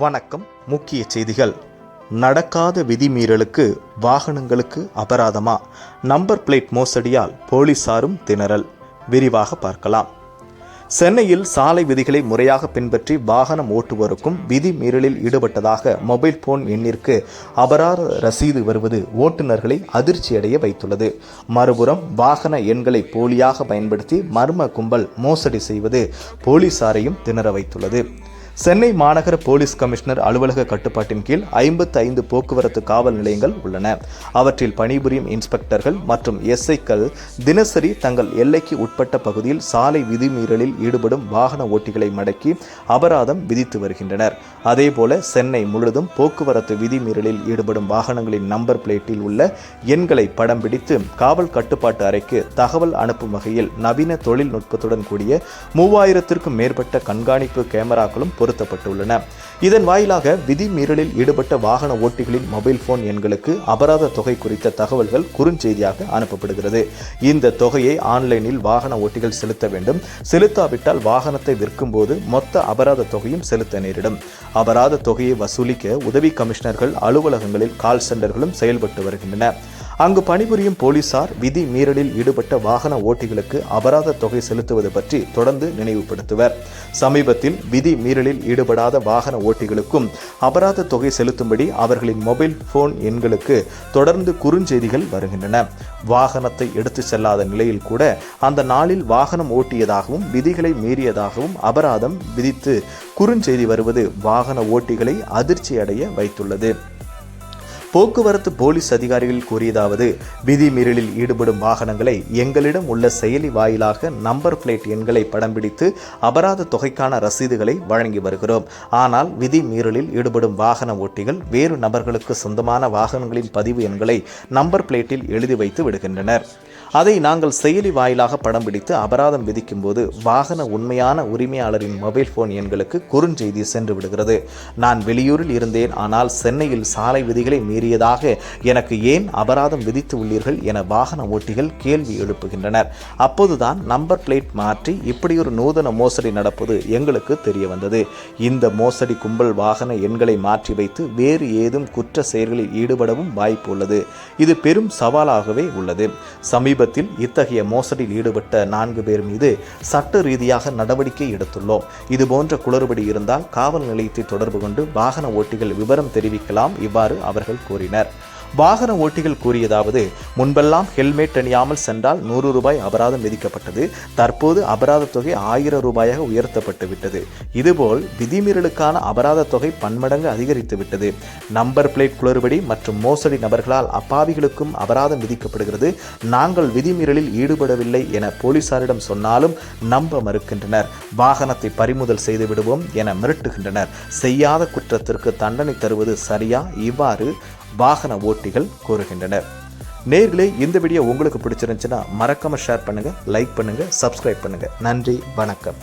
வணக்கம். முக்கிய செய்திகள். நடக்காத விதிமீறலுக்கு வாகனங்களுக்கு அபராதமா? நம்பர் பிளேட் மோசடியால் போலீசாரும் திணறல். விரிவாக பார்க்கலாம். சென்னையில் சாலை விதிகளை முறையாக பின்பற்றி வாகனம் ஓட்டுவோருக்கும் விதி மீறலில் ஈடுபட்டதாக மொபைல் போன் எண்ணிற்கு அபராத ரசீது வருவது ஓட்டுநர்களை அதிர்ச்சியடைய வைத்துள்ளது. மறுபுறம் வாகன எண்களை போலியாக பயன்படுத்தி மர்ம கும்பல் மோசடி செய்வது போலீசாரையும் திணற வைத்துள்ளது. சென்னை மாநகர போலீஸ் கமிஷனர் அலுவலக கட்டுப்பாட்டின் கீழ் 55 போக்குவரத்து காவல் நிலையங்கள் உள்ளன. அவற்றில் பணிபுரியும் இன்ஸ்பெக்டர்கள் மற்றும் எஸ்ஐக்கள் தினசரி தங்கள் எல்லைக்கு உட்பட்ட பகுதியில் சாலை விதிமீறலில் ஈடுபடும் வாகன ஓட்டிகளை மடக்கி அபராதம் விதித்து வருகின்றனர். அதேபோல சென்னை முழுவதும் போக்குவரத்து விதிமீறலில் ஈடுபடும் வாகனங்களின் நம்பர் பிளேட்டில் உள்ள எண்களை படம் பிடித்து காவல் கட்டுப்பாட்டு அறைக்கு தகவல் அனுப்பும் வகையில் நவீன தொழில்நுட்பத்துடன் கூடிய 3000க்கும் மேற்பட்ட கண்காணிப்பு கேமராக்களும் பொருத்தப்பட்டுள்ளன. இதன் வாயிலாக விதிமீறலில் ஈடுபட்ட வாகன ஓட்டிகளின் மொபைல் போன் எண்களுக்கு அபராத தொகை குறித்த தகவல்கள் குறுஞ்செய்தியாக அனுப்பப்படுகிறது. இந்த தொகையை ஆன்லைனில் வாகன ஓட்டிகள் செலுத்த வேண்டும். செலுத்தாவிட்டால் வாகனத்தை விற்கும் போது மொத்த அபராத தொகையும் செலுத்த நேரிடும். அபராத தொகையை வசூலிக்க உதவி கமிஷனர்கள் அலுவலகங்களில் கால் சென்டர்களும் செயல்பட்டு வருகின்றன. அங்கு பணிபுரியும் போலீசார் விதி மீறலில் ஈடுபட்ட வாகன ஓட்டிகளுக்கு அபராத தொகை செலுத்துவது பற்றி தொடர்ந்து நினைவுபடுத்துவர். சமீபத்தில் விதி மீறலில் ஈடுபடாத வாகன ஓட்டிகளுக்கும் அபராத தொகை செலுத்தும்படி அவர்களின் மொபைல் போன் எண்களுக்கு தொடர்ந்து குறுஞ்செய்திகள் வருகின்றன. வாகனத்தை எடுத்து செல்லாத நிலையில் கூட அந்த நாளில் வாகனம் ஓட்டியதாகவும் விதிகளை மீறியதாகவும் அபராதம் விதித்து குறுஞ்செய்தி வருவது வாகன ஓட்டிகளை அதிர்ச்சி அடைய வைத்துள்ளது. போக்குவரத்து போலீஸ் அதிகாரிகள் கூறியதாவது: விதிமீறலில் ஈடுபடும் வாகனங்களை எங்களிடம் உள்ள செயலி வாயிலாக நம்பர் பிளேட் எண்களை படம் பிடித்து அபராத தொகைக்கான ரசீதுகளை வழங்கி வருகிறோம். ஆனால் விதிமீறலில் ஈடுபடும் வாகன ஓட்டிகள் வேறு நபர்களுக்கு சொந்தமான வாகனங்களின் பதிவு எண்களை நம்பர் பிளேட்டில் எழுதி வைத்து விடுகின்றனர். அதை நாங்கள் செயலி வாயிலாக படம் பிடித்து அபராதம் விதிக்கும் போது வாகன உண்மையான உரிமையாளரின் மொபைல் போன் எண்களுக்கு குறுஞ்செய்தி சென்று விடுகிறது. நான் வெளியூரில் இருந்தேன், ஆனால் சென்னையில் சாலை விதிகளை மீறியதாக எனக்கு ஏன் அபராதம் விதித்து உள்ளீர்கள் என வாகன ஓட்டிகள் கேள்வி எழுப்புகின்றனர். அப்போதுதான் நம்பர் பிளேட் மாற்றி இப்படியொரு நூதன மோசடி நடப்பது எங்களுக்கு தெரிய வந்தது. இந்த மோசடி கும்பல் வாகன எண்களை மாற்றி வைத்து வேறு ஏதும் குற்ற செயல்களில் ஈடுபடவும் வாய்ப்பு உள்ளது. இது பெரும் சவாலாகவே உள்ளது. சமீபத்தில் இத்தகைய மோசடியில் ஈடுபட்ட 4 பேர் மீது சட்ட ரீதியாக நடவடிக்கை எடுத்துள்ளோம். இதுபோன்ற குளறுபடி இருந்தால் காவல் நிலையத்தை தொடர்பு கொண்டு வாகன ஓட்டிகள் விவரம் தெரிவிக்கலாம். இவ்வாறு அவர்கள் கூறினர். வாகன ஓட்டிகள் கூறியதாவது: முன்பெல்லாம் ஹெல்மெட் அணியாமல் சென்றால் 100 ரூபாய் அபராதம் விதிக்கப்பட்டது. தற்போது அபராத தொகை 1000 ரூபாயாக உயர்த்தப்பட்டு விட்டது. இதுபோல் விதிமீறலுக்கான அபராத தொகை பன்மடங்கு அதிகரித்து விட்டது. நம்பர் பிளேட் குளறுபடி மற்றும் மோசடி நபர்களால் அப்பாவிகளுக்கும் அபராதம் விதிக்கப்படுகிறது. நாங்கள் விதிமீறலில் ஈடுபடவில்லை என போலீசாரிடம் சொன்னாலும் நம்ப மறுக்கின்றனர். வாகனத்தை பறிமுதல் செய்து விடுவோம் என மிரட்டுகின்றனர். செய்யாத குற்றத்திற்கு தண்டனை தருவது சரியா? இவ்வாறு வாகன ஓட்டிகள் கூறுகின்றனர். நேயர்களே, இந்த வீடியோ உங்களுக்கு பிடிச்சிருந்துச்சுன்னா மறக்காம ஷேர் பண்ணுங்க, லைக் பண்ணுங்க, சப்ஸ்கிரைப் பண்ணுங்க. நன்றி, வணக்கம்.